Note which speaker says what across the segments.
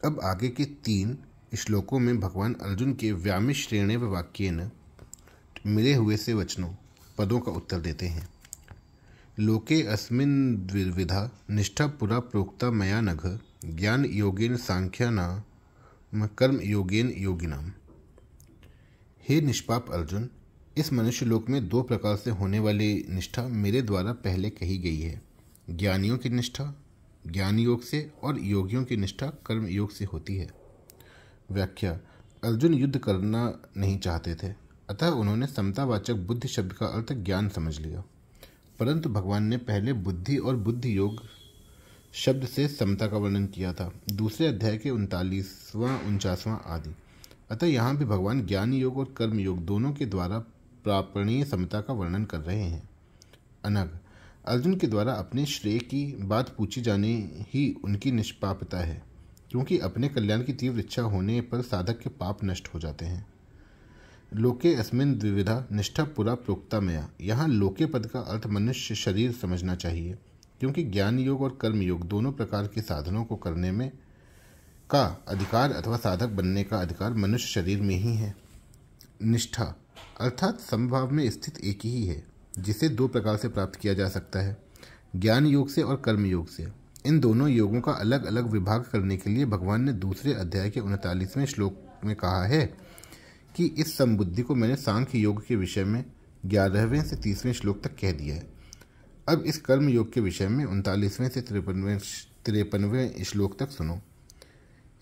Speaker 1: अब आगे के 3 श्लोकों में भगवान अर्जुन के व्यामिश्रेण वाक्येन मिले हुए से वचनों पदों का उत्तर देते हैं। लोके अस्मिन् द्विविधा निष्ठा पुरा प्रोक्ता मया नघ ज्ञान योगेन सांख्यानाम कर्म योगेन योगिनाम। हे निष्पाप अर्जुन, इस मनुष्य लोक में 2 प्रकार से होने वाली निष्ठा मेरे द्वारा पहले कही गई है। ज्ञानियों की निष्ठा ज्ञान योग से और योगियों की निष्ठा कर्म योग से होती है। व्याख्या: अर्जुन युद्ध करना नहीं चाहते थे, अतः उन्होंने समतावाचक बुद्धि शब्द का अर्थ ज्ञान समझ लिया, परंतु भगवान ने पहले बुद्धि और बुद्धि योग शब्द से समता का वर्णन किया था, दूसरे अध्याय के 39वां 49वां आदि। अतः यहाँ भी भगवान ज्ञान योग और कर्म योग दोनों के द्वारा प्रापणीय समता का वर्णन कर रहे हैं। अनग: अर्जुन के द्वारा अपने श्रेय की बात पूछी जानी ही उनकी निष्पापता है, क्योंकि अपने कल्याण की तीव्र इच्छा होने पर साधक के पाप नष्ट हो जाते हैं। लोके अस्मिन् द्विविधा निष्ठा पुरा प्रोक्ता मया, यहाँ लोके पद का अर्थ मनुष्य शरीर समझना चाहिए, क्योंकि ज्ञान योग और कर्म योग दोनों प्रकार के साधनों को करने में का अधिकार अथवा साधक बनने का अधिकार मनुष्य शरीर में ही है। निष्ठा अर्थात समभाव में स्थित एक ही है, जिसे 2 प्रकार से प्राप्त किया जा सकता है, ज्ञान योग से और कर्म योग से। इन दोनों योगों का अलग अलग विभाग करने के लिए भगवान ने दूसरे अध्याय के 39वें श्लोक में कहा है कि इस समबुद्धि को मैंने सांख्य योग के विषय में 11वें से 30वें श्लोक तक कह दिया है। अब इस कर्म योग के विषय में 39वें से 53वें श्लोक तक सुनो।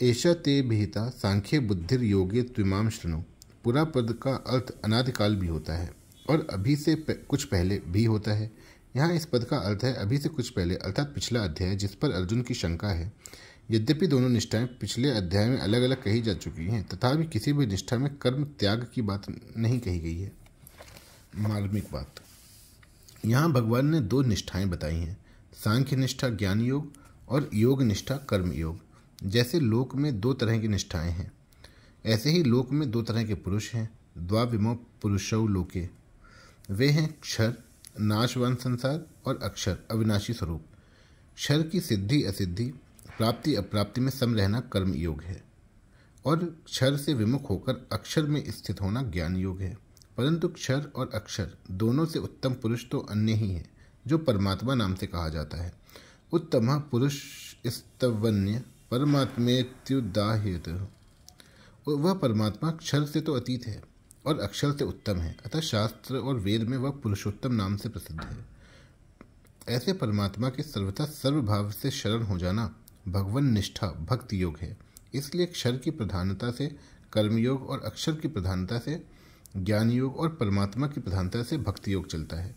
Speaker 1: एषा ते विहिता सांख्य बुद्धिर योगे त्विमाम शृणु। पूरा पद का अर्थ अनादिकाल भी होता है और अभी से कुछ पहले भी होता है। यहाँ इस पद का अर्थ है अभी से कुछ पहले, अर्थात पिछला अध्याय, जिस पर अर्जुन की शंका है। यद्यपि दोनों निष्ठाएं पिछले अध्याय में अलग अलग कही जा चुकी हैं, तथापि किसी भी निष्ठा में कर्म त्याग की बात नहीं कही गई है। मार्मिक बात: यहाँ भगवान ने 2 निष्ठाएं बताई हैं, सांख्य निष्ठा ज्ञान योग और योग निष्ठा कर्म योग। जैसे लोक में 2 तरह की निष्ठाएं हैं, ऐसे ही लोक में 2 तरह के पुरुष हैं। द्वाविमो पुरुषौ लोके, वे हैं क्षर नाशवान संसार और अक्षर अविनाशी स्वरूप। क्षर की सिद्धि असिद्धि, प्राप्ति अप्राप्ति में सम रहना कर्म योग है, और क्षर से विमुख होकर अक्षर में स्थित होना ज्ञान योग है। परंतु क्षर और अक्षर दोनों से उत्तम पुरुष तो अन्य ही है, जो परमात्मा नाम से कहा जाता है। उत्तम पुरुष स्तवन्य परमात्मेत्युदाह्यते, वह परमात्मा क्षर से तो अतीत है और अक्षर से उत्तम है, अतः शास्त्र और वेद में वह पुरुषोत्तम नाम से प्रसिद्ध है। ऐसे परमात्मा के सर्वथा सर्वभाव से शरण हो जाना भगवन निष्ठा भक्ति योग है। इसलिए क्षर की प्रधानता से कर्मयोग और अक्षर की प्रधानता से ज्ञान योग और परमात्मा की प्रधानता से भक्ति योग चलता है।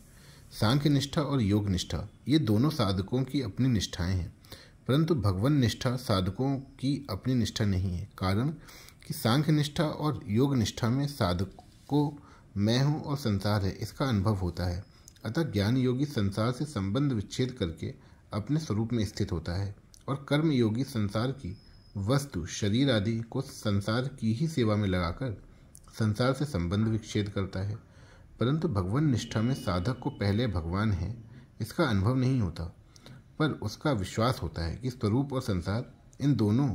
Speaker 1: सांख्य निष्ठा और योग निष्ठा ये दोनों साधकों की अपनी निष्ठाएं हैं, परंतु भगवन निष्ठा साधकों की अपनी निष्ठा नहीं है। कारण कि सांख्य निष्ठा और योग निष्ठा में साधक को मैं हूँ और संसार है, इसका अनुभव होता है। अतः ज्ञान योगी संसार से संबंध विच्छेद करके अपने स्वरूप में स्थित होता है, और कर्म योगी संसार की वस्तु शरीर आदि को संसार की ही सेवा में लगाकर संसार से संबंध विच्छेद करता है। परंतु भगवान निष्ठा में साधक को पहले भगवान है इसका अनुभव नहीं होता, पर उसका विश्वास होता है कि स्वरूप और संसार इन दोनों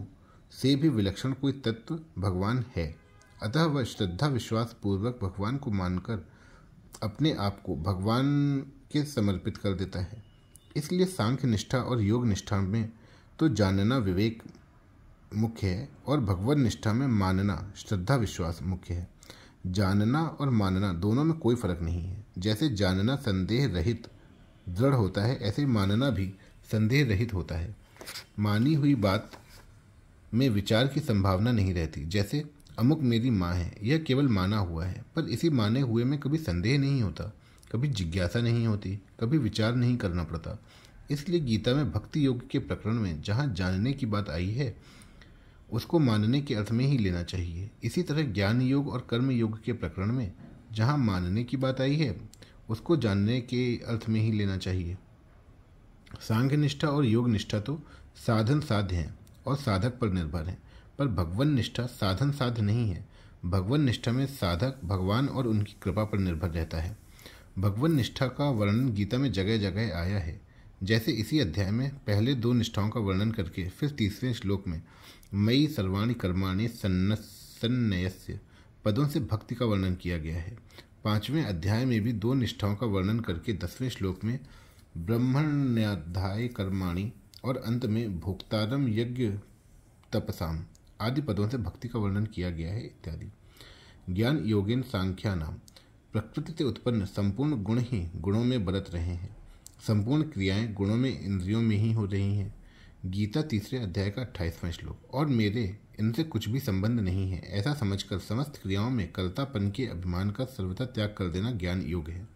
Speaker 1: से भी विलक्षण कोई तत्व भगवान है। अतः वह श्रद्धा विश्वास पूर्वक भगवान को मानकर अपने आप को भगवान के समर्पित कर देता है। इसलिए सांख्य निष्ठा और योग निष्ठा में तो जानना विवेक मुख्य है और भगवत निष्ठा में मानना श्रद्धा विश्वास मुख्य है। जानना और मानना दोनों में कोई फर्क नहीं है। जैसे जानना संदेह रहित दृढ़ होता है, ऐसे मानना भी संदेह रहित होता है। मानी हुई बात में विचार की संभावना नहीं रहती। जैसे अमुक मेरी माँ है, यह केवल माना हुआ है, पर इसी माने हुए में कभी संदेह नहीं होता, कभी जिज्ञासा नहीं होती, कभी विचार नहीं करना पड़ता। इसलिए गीता में भक्ति योग के प्रकरण में जहाँ जानने की बात आई है उसको मानने के अर्थ में ही लेना चाहिए। इसी तरह ज्ञान योग और कर्म योग के प्रकरण में जहाँ मानने की बात आई है उसको जानने के अर्थ में ही लेना चाहिए। सांख्य निष्ठा और योग निष्ठा तो साधन साध्य हैं और साधक पर निर्भर हैं, पर भगवन निष्ठा साधन साध्य नहीं है। भगवन निष्ठा में साधक भगवान और उनकी कृपा पर निर्भर रहता है। भगवन निष्ठा का वर्णन गीता में जगह जगह आया है। जैसे इसी अध्याय में पहले 2 निष्ठाओं का वर्णन करके फिर 30वें श्लोक में मयि सर्वाणि कर्माणि सन्न्यस्य पदों से भक्ति का वर्णन किया गया है। 5वें अध्याय में भी 2 निष्ठाओं का वर्णन करके 10वें श्लोक में ब्रह्मण्याध्याय कर्माणि और अंत में भोक्तारम यज्ञ तपसाम आदि पदों से भक्ति का वर्णन किया गया है इत्यादि। ज्ञान योगेन सांख्या नाम प्रकृति से उत्पन्न संपूर्ण गुण ही गुणों में बरत रहे हैं। संपूर्ण क्रियाएं गुणों में इंद्रियों में ही हो रही हैं। गीता 3 अध्याय का 28वां श्लोक। और मेरे इनसे कुछ भी संबंध नहीं है ऐसा समझकर समस्त क्रियाओं में कर्तापन के अभिमान का सर्वथा त्याग कर देना ज्ञान योग है।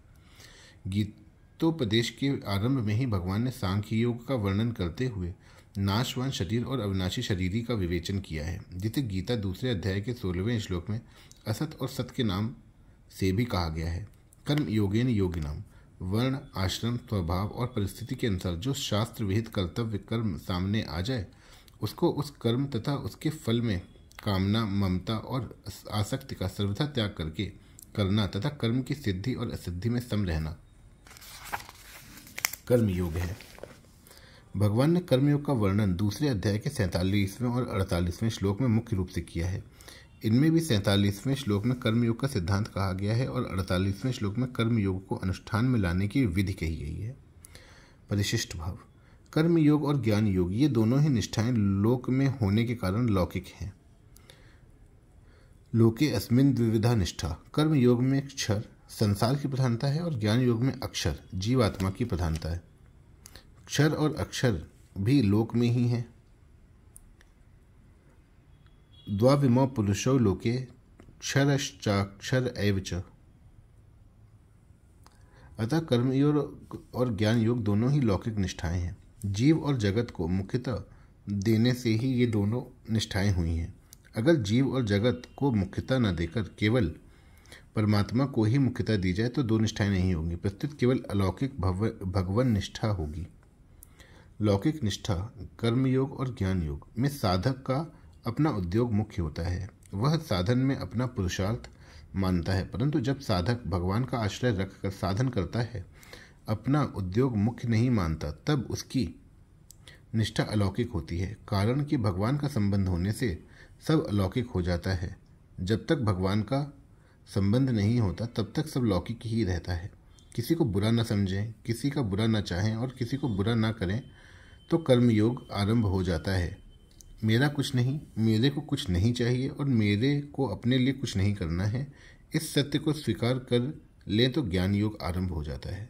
Speaker 1: गीतोपदेश के आरंभ में ही भगवान ने सांख्य योग का वर्णन करते हुए नाशवान शरीर और अविनाशी शरीरी का विवेचन किया है, जिसे गीता 2 अध्याय के 16वें श्लोक में असत और सत के नाम से भी कहा गया है। कर्म योगेन योगिनाम वर्ण आश्रम स्वभाव और परिस्थिति के अनुसार जो शास्त्र विहित कर्तव्य कर्म सामने आ जाए उसको उस कर्म तथा उसके फल में कामना ममता और आसक्ति का सर्वथा त्याग करके करना तथा कर्म की सिद्धि और असिद्धि में सम रहना कर्म योग है। भगवान ने कर्मयोग का वर्णन 2 अध्याय के 47वें और 48वें श्लोक में मुख्य रूप से किया है। इनमें भी 47वें श्लोक में कर्मयोग का सिद्धांत कहा गया है और 48वें श्लोक में कर्मयोग को अनुष्ठान में लाने की विधि कही गई है। परिशिष्ट भाव। कर्मयोग और ज्ञान योग ये दोनों ही निष्ठाएं लोक में होने के कारण लौकिक हैं। लोके अस्मिन् द्विविधा निष्ठा। कर्मयोग में क्षर संसार की प्रधानता है और ज्ञान योग में अक्षर जीवात्मा की प्रधानता है। क्षर और अक्षर भी लोक में ही हैं। द्वाविमौ पुरुषौ लोके क्षरश्चाक्षर एव च। अतः कर्मयोग और ज्ञान योग दोनों ही लौकिक निष्ठाएं हैं। जीव और जगत को मुख्यता देने से ही ये दोनों निष्ठाएं हुई हैं। अगर जीव और जगत को मुख्यता न देकर केवल परमात्मा को ही मुख्यता दी जाए तो 2 निष्ठाएं नहीं होंगी, प्रस्तुत केवल अलौकिक भगवन निष्ठा होगी। लौकिक निष्ठा कर्मयोग और ज्ञान योग में साधक का अपना उद्योग मुख्य होता है। वह साधन में अपना पुरुषार्थ मानता है, परंतु जब साधक भगवान का आश्रय रखकर साधन करता है अपना उद्योग मुख्य नहीं मानता तब उसकी निष्ठा अलौकिक होती है। कारण कि भगवान का संबंध होने से सब अलौकिक हो जाता है। जब तक भगवान का संबंध नहीं होता तब तक सब लौकिक ही रहता है। किसी को बुरा न समझें, किसी का बुरा न चाहें और किसी को बुरा न करें तो कर्मयोग आरंभ हो जाता है। मेरा कुछ नहीं, मेरे को कुछ नहीं चाहिए और मेरे को अपने लिए कुछ नहीं करना है, इस सत्य को स्वीकार कर ले तो ज्ञान योग आरंभ हो जाता है।